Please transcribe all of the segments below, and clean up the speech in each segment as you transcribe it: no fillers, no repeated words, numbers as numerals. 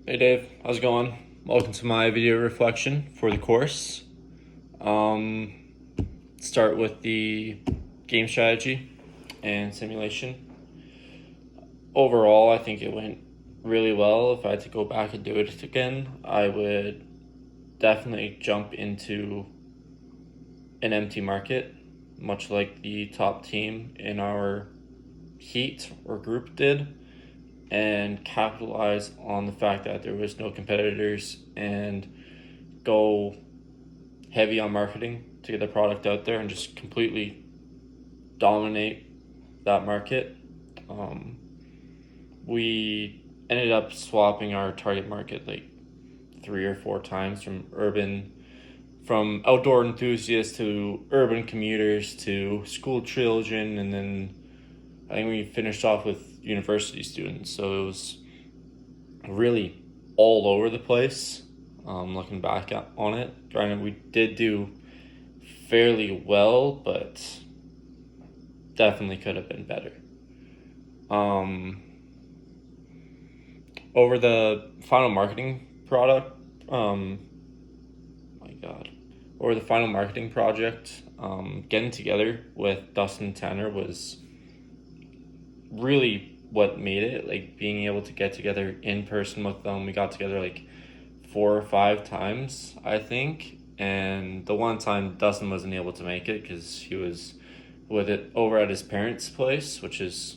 Hey Dave, how's it going? Welcome to my video reflection for the course. Um, Start with the game strategy and simulation. Overall, I think it went really well. If I had to go back and do it again, I would definitely jump into an empty market, much like the top team in our heat or group did, and capitalize on the fact that there was no competitors and go heavy on marketing to get the product out there and just completely dominate that market. We ended up swapping our target market like 3 or 4 times from outdoor enthusiasts to urban commuters to school children, and then I think we finished off with university students. So it was really all over the place. Looking back on it, granted, we did do fairly well, but definitely could have been better. Over the final marketing product, my God, over the final marketing project, getting together with Dustin and Tanner was really what made it. Like being able to get together in person with them, we got together like 4 or 5 times, I think. And the one time Dustin wasn't able to make it because he was with it over at his parents' place, which is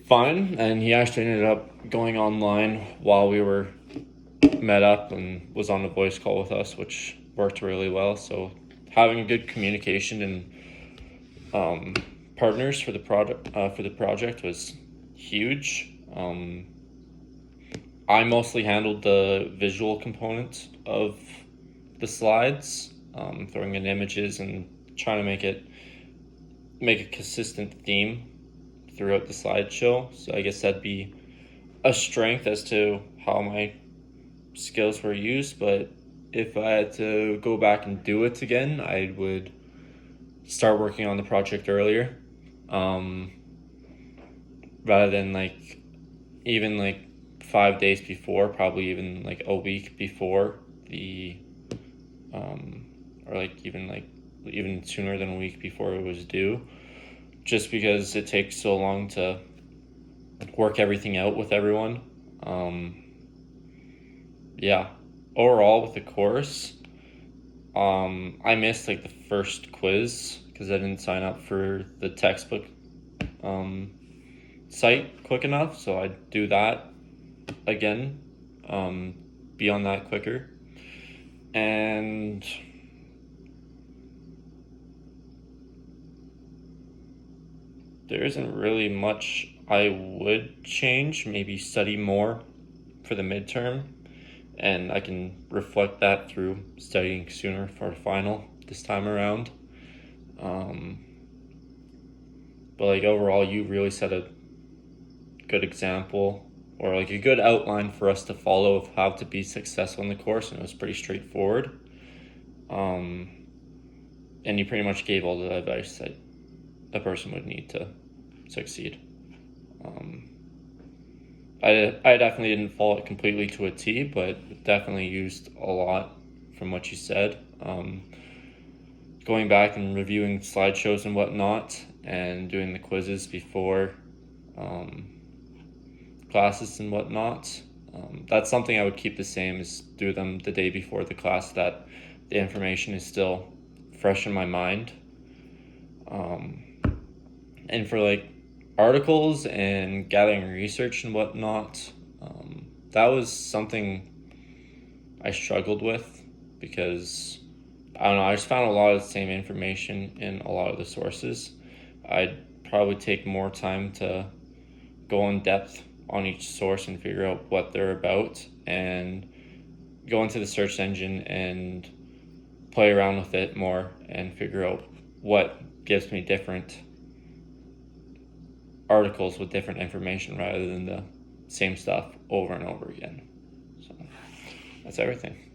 fine. And he actually ended up going online while we were met up and was on a voice call with us, which worked really well. So having a good communication and partners for the project was huge. I mostly handled the visual component of the slides, throwing in images and trying to make a consistent theme throughout the slideshow. So I guess that'd be a strength as to how my skills were used. But if I had to go back and do it again, I would start working on the project earlier, rather than even 5 days before, probably even like a week before the or even sooner than a week before it was due, just because it takes so long to work everything out with everyone. Yeah, overall with the course, I missed like the first quiz because I didn't sign up for the textbook site quick enough, so I'd do that again, be on that quicker. And there isn't really much I would change. Maybe study more for the midterm, and I can reflect that through studying sooner for the final this time around. But like overall, you really set a good example, or like a good outline for us to follow of how to be successful in the course, and it was pretty straightforward. And you pretty much gave all the advice that a person would need to succeed. I definitely didn't follow it completely to a T, but definitely used a lot from what you said. Going back and reviewing slideshows and whatnot, and doing the quizzes before classes and whatnot. That's something I would keep the same, is do them the day before the class, that the information is still fresh in my mind. And for like articles and gathering research and whatnot, that was something I struggled with because I don't know, I just found a lot of the same information in a lot of the sources. I'd probably take more time to go in depth on each source and figure out what they're about, and go into the search engine and play around with it more and figure out what gives me different articles with different information rather than the same stuff over and over again. So that's everything.